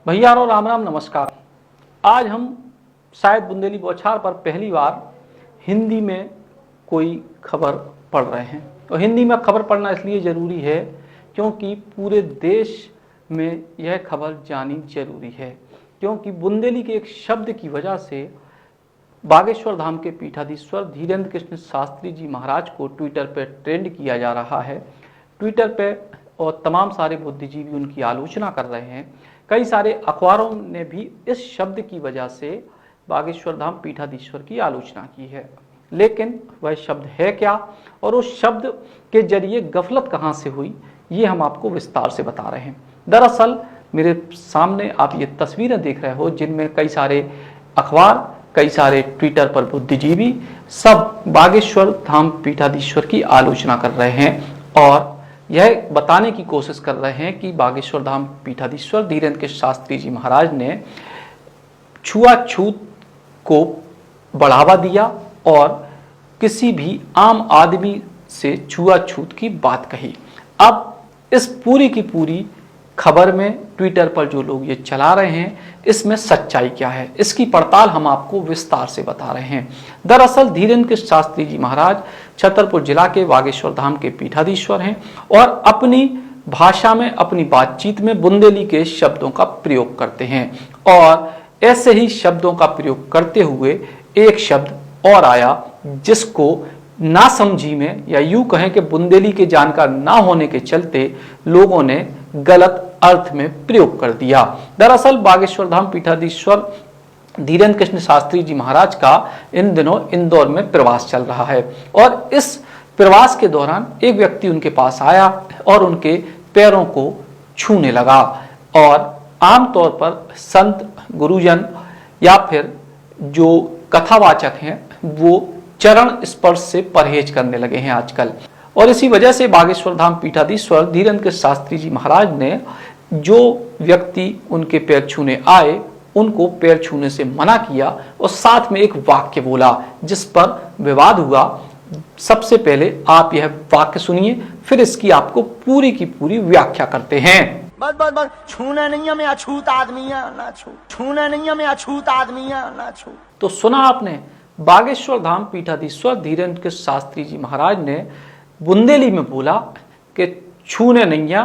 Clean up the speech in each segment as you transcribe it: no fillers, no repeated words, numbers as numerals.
भैया और राम राम नमस्कार। आज हम शायद बुंदेली बौछार पर पहली बार हिंदी में कोई खबर पढ़ रहे हैं। तो हिंदी में खबर पढ़ना इसलिए ज़रूरी है क्योंकि पूरे देश में यह खबर जानी जरूरी है, क्योंकि बुंदेली के एक शब्द की वजह से बागेश्वर धाम के पीठाधीश्वर धीरेन्द्र कृष्ण शास्त्री जी महाराज को ट्विटर पर ट्रेंड किया जा रहा है। ट्विटर पर और तमाम सारे बुद्धिजीवी उनकी आलोचना कर रहे हैं। कई सारे अखबारों ने भी इस शब्द की वजह से बागेश्वर धाम पीठाधीश्वर की आलोचना की है, लेकिन वह शब्द है क्या और उस शब्द के जरिए गफलत कहां से हुई, ये हम आपको विस्तार से बता रहे हैं। दरअसल मेरे सामने आप ये तस्वीरें देख रहे हो जिनमें कई सारे अखबार, कई सारे ट्विटर पर बुद्धिजीवी सब बागेश्वर धाम पीठाधीश्वर की आलोचना कर रहे हैं और यह बताने की कोशिश कर रहे हैं कि बागेश्वर धाम पीठाधीश्वर धीरेन्द्र कृष्ण शास्त्री जी महाराज ने छुआछूत को बढ़ावा दिया और किसी भी आम आदमी से छुआछूत की बात कही। अब इस पूरी की पूरी खबर में ट्विटर पर जो लोग ये चला रहे हैं, इसमें सच्चाई क्या है, इसकी पड़ताल हम आपको विस्तार से बता रहे हैं। दरअसल धीरेन्द्र कृष्ण शास्त्री जी महाराज छतरपुर जिला के बागेश्वर धाम के पीठाधीश्वर हैं और अपनी भाषा में, अपनी बातचीत में बुंदेली के शब्दों का प्रयोग करते हैं और ऐसे ही शब्दों का प्रयोग करते हुए एक शब्द और आया जिसको नासमझी में, या यूं कहें कि बुंदेली के जानकार ना होने के चलते लोगों ने गलत अर्थ में प्रयोग कर दिया। दरअसल बागेश्वर धाम पीठाधीश्वर धीरेन्द्र कृष्ण शास्त्री जी महाराज का इन दिनों इंदौर में प्रवास चल रहा है और इस प्रवास के दौरान एक व्यक्ति उनके पास आया और उनके पैरों को छूने लगा और आमतौर पर संत, गुरुजन या फिर जो कथावाचक हैं वो चरण स्पर्श से परहेज करने लगे हैं आजकल। और इसी वजह से बागेश्वर धाम पीठाधीश्वर धीरेन्द्र कृष्ण शास्त्री जी महाराज ने जो व्यक्ति उनके पैर छूने आए उनको पैर छूने से मना किया और साथ में एक वाक्य बोला जिस पर विवाद हुआ। सबसे पहले आप यह वाक्य सुनिए, फिर इसकी आपको पूरी की पूरी व्याख्या करते हैं। बस छूना नहीं है, मैं अछूत आदमी है ना छू, छूना नहीं है, मैं अछूत आदमी है ना छू। तो सुना आपने, बागेश्वर धाम पीठाधीश्वर धीरेन्द्र कृष्ण शास्त्री जी महाराज ने बुंदेली में बोला कि छूने नहीं,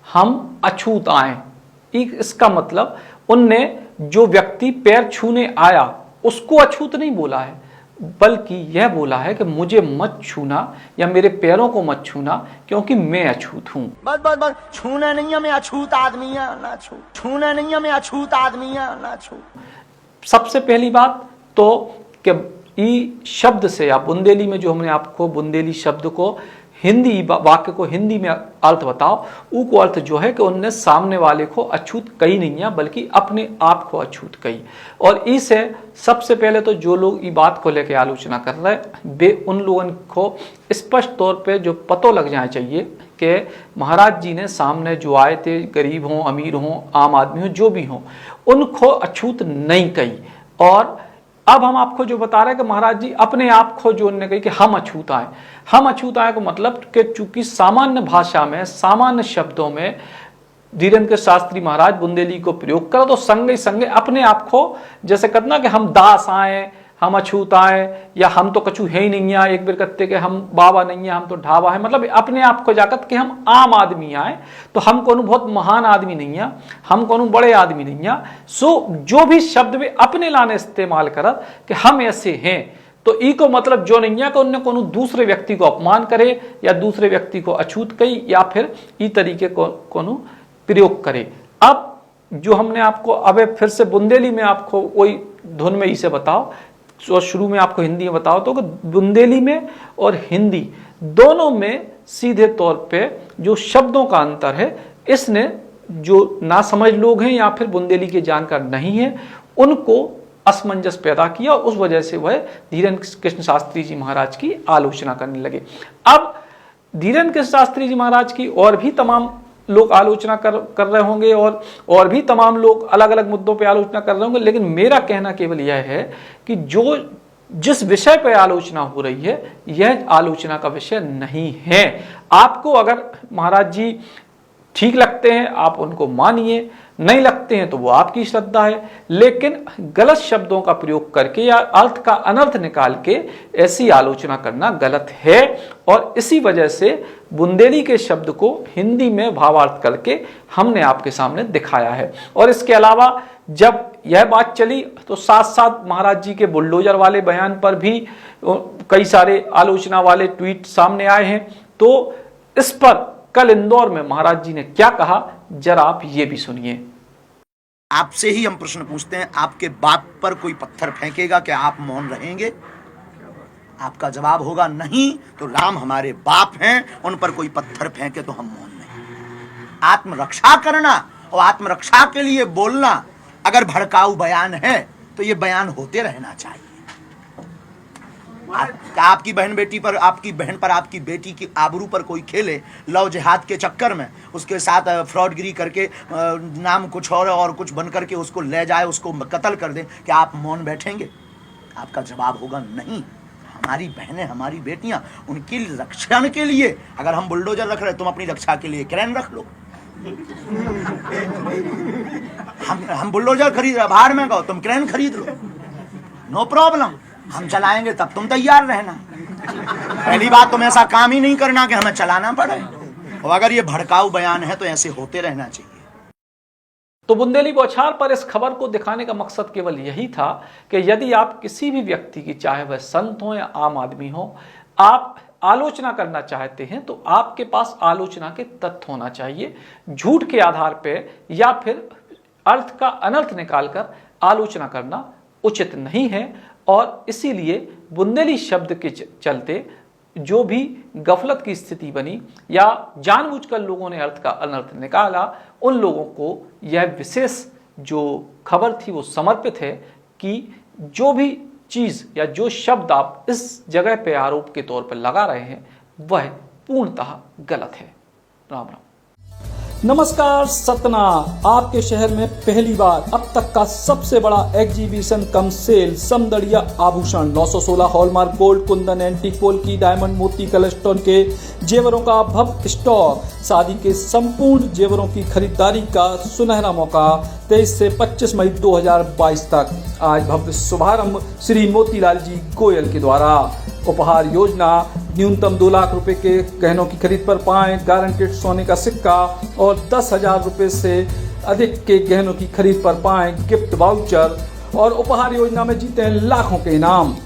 हम अछूत आए। इसका मतलब उनने जो व्यक्ति पैर छूने आया उसको अछूत नहीं बोला है, बल्कि यह बोला है कि मुझे मत छूना या मेरे पैरों को मत छूना क्योंकि मैं अछूत हूं। बस छूना नहीं है, मैं अछूत आदमी है ना छू, छूना नहीं है, मैं अछूत आदमी है ना छू। सबसे पहली बात तो कि ई शब्द से, या बुंदेली में जो हमने आपको बुंदेली शब्द को हिंदी वाक्य को हिंदी में अर्थ बताओ, वो अर्थ जो है कि उनने सामने वाले को अछूत कही नहीं है बल्कि अपने आप को अछूत कही। और इसे सबसे पहले तो जो लोग ये बात को लेकर आलोचना कर रहे हैं वे उन लोगों को स्पष्ट तौर पे जो पता लग जाना चाहिए कि महाराज जी ने सामने जो आए थे, गरीब हों, अमीर हों, आम आदमी हो, जो भी हों, उनको अछूत नहीं कही। और अब हम आपको जो बता रहे हैं कि महाराज जी अपने आप को जो उन्होंने कही कि हम अछूत आए, हम अछूत आए को मतलब कि चूंकि सामान्य भाषा में, सामान्य शब्दों में धीरेन्द्र कृष्ण शास्त्री महाराज बुंदेली को प्रयोग करो तो संगे संगे अपने आप को जैसे कहना कि हम दास आए, हम अछूत आए, या हम तो कछु है ही नहीं है, एक बेर कहते कि हम बाबा नहीं है, हम तो ढाबा है, मतलब अपने आप को जाकर कि हम आम आदमी आए, तो हम कोनो बहुत महान आदमी नहीं है, हम कोनो बड़े आदमी नहीं है। सो जो भी शब्द वे अपने लाने इस्तेमाल करत कि हम ऐसे हैं, तो ई को मतलब जो नहीं है कि उन्हें कोनो दूसरे व्यक्ति को अपमान करे या दूसरे व्यक्ति को अछूत कही या फिर ई तरीके को कोनो प्रयोग करे। अब जो हमने आपको अब फिर से बुंदेली में आपको वही धुन में इसे बताओ, तो शुरू में आपको हिंदी में बताओ तो बुंदेली में और हिंदी दोनों में सीधे तौर पे जो शब्दों का अंतर है, इसने जो नासमझ लोग हैं या फिर बुंदेली के जानकार नहीं है उनको असमंजस पैदा किया। उस वजह से वह धीरेन्द्र कृष्ण शास्त्री जी महाराज की आलोचना करने लगे। अब धीरेन्द्र कृष्ण शास्त्री जी महाराज की और भी तमाम लोग आलोचना कर रहे होंगे और भी तमाम लोग अलग अलग मुद्दों पे आलोचना कर रहे होंगे, लेकिन मेरा कहना केवल यह है कि जिस विषय पर आलोचना हो रही है यह आलोचना का विषय नहीं है। आपको अगर महाराज जी ठीक लगते हैं आप उनको मानिए, नहीं लगते हैं तो वो आपकी श्रद्धा है, लेकिन गलत शब्दों का प्रयोग करके या अर्थ का अनर्थ निकाल के ऐसी आलोचना करना गलत है। और इसी वजह से बुंदेली के शब्द को हिंदी में भावार्थ करके हमने आपके सामने दिखाया है। और इसके अलावा जब यह बात चली तो साथ साथ महाराज जी के बुलडोजर वाले बयान पर भी कई सारे आलोचना वाले ट्वीट सामने आए हैं। तो इस पर कल इंदौर में महाराज जी ने क्या कहा, जरा आप ये भी सुनिए। आपसे ही हम प्रश्न पूछते हैं, आपके बाप पर कोई पत्थर फेंकेगा क्या आप मौन रहेंगे? आपका जवाब होगा नहीं। तो राम हमारे बाप हैं, उन पर कोई पत्थर फेंके तो हम मौन नहीं। आत्मरक्षा करना और आत्मरक्षा के लिए बोलना अगर भड़काऊ बयान है तो ये बयान होते रहना चाहिए। आपकी बहन बेटी पर, आपकी बहन पर, आपकी बेटी की आबरू पर कोई खेले लव जिहाद के चक्कर में, उसके साथ फ्रॉडगिरी करके नाम कुछ और कुछ बन करके उसको ले जाए, उसको कत्ल कर दे, क्या आप मौन बैठेंगे? आपका जवाब होगा नहीं। हमारी बहनें, हमारी बेटियां, उनकी रक्षा के लिए अगर हम बुलडोजर रख रहे, तुम अपनी रक्षा के लिए क्रेन रख लो। हम बुलडोजर खरीद रहे, बाहर में गो, तुम क्रेन खरीद लो, नो प्रॉब्लम, हम चलाएंगे तब तुम तैयार रहना। पहली बात, तुम ऐसा काम ही नहीं करना कि हमें चलाना पड़े। और अगर ये भड़काऊ बयान है तो ऐसे होते रहना चाहिए। तो बुंदेली बौछार पर इस खबर को दिखाने का मकसद केवल यही था कि यदि आप किसी भी व्यक्ति की, चाहे वह संत हो या आम आदमी हो, आप आलोचना करना चाहते हैं तो आपके पास आलोचना के तथ्य होना चाहिए। झूठ के आधार पर या फिर अर्थ का अनर्थ निकालकर आलोचना करना उचित नहीं है। और इसीलिए बुंदेली शब्द के चलते जो भी गफलत की स्थिति बनी या जानबूझकर लोगों ने अर्थ का अनर्थ निकाला, उन लोगों को यह विशेष जो खबर थी वो समर्पित है कि जो भी चीज या जो शब्द आप इस जगह पे आरोप के तौर पर लगा रहे हैं वह पूर्णतः गलत है। राम राम। नमस्कार सतना, आपके शहर में पहली बार अब तक का सबसे बड़ा एग्जीबिशन कम सेल समदड़िया आभूषण 916 hallmark gold, Kundan, antique, polki, diamond, मोती, कलस्टोन के जेवरों का भव्य स्टॉक। शादी के संपूर्ण जेवरों की खरीदारी का सुनहरा मौका 23 से 25 मई 2022 तक। आज भव्य शुभारंभ श्री मोतीलाल जी गोयल के द्वारा। उपहार योजना, न्यूनतम 2 लाख रुपए के गहनों की खरीद पर पाएं गारंटेड सोने का सिक्का और 10,000 रुपए से अधिक के गहनों की खरीद पर पाएं गिफ्ट वाउचर और उपहार योजना में जीते लाखों के इनाम।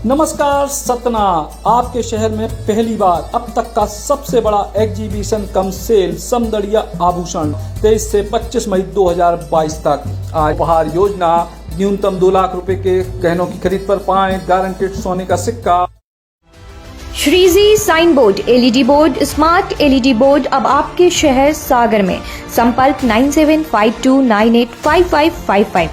नमस्कार सतना, आपके शहर में पहली बार अब तक का सबसे बड़ा एग्जीबिशन कम सेल समदड़िया आभूषण 23 से 25 मई 2022 तक। आज उपहार योजना, न्यूनतम 2 लाख रुपए के गहनों की खरीद पर पाएं गारंटेड सोने का सिक्का। Shreeji sign board LED board, smart LED board अब आपके शहर सागर में। संपर्क 9752985555।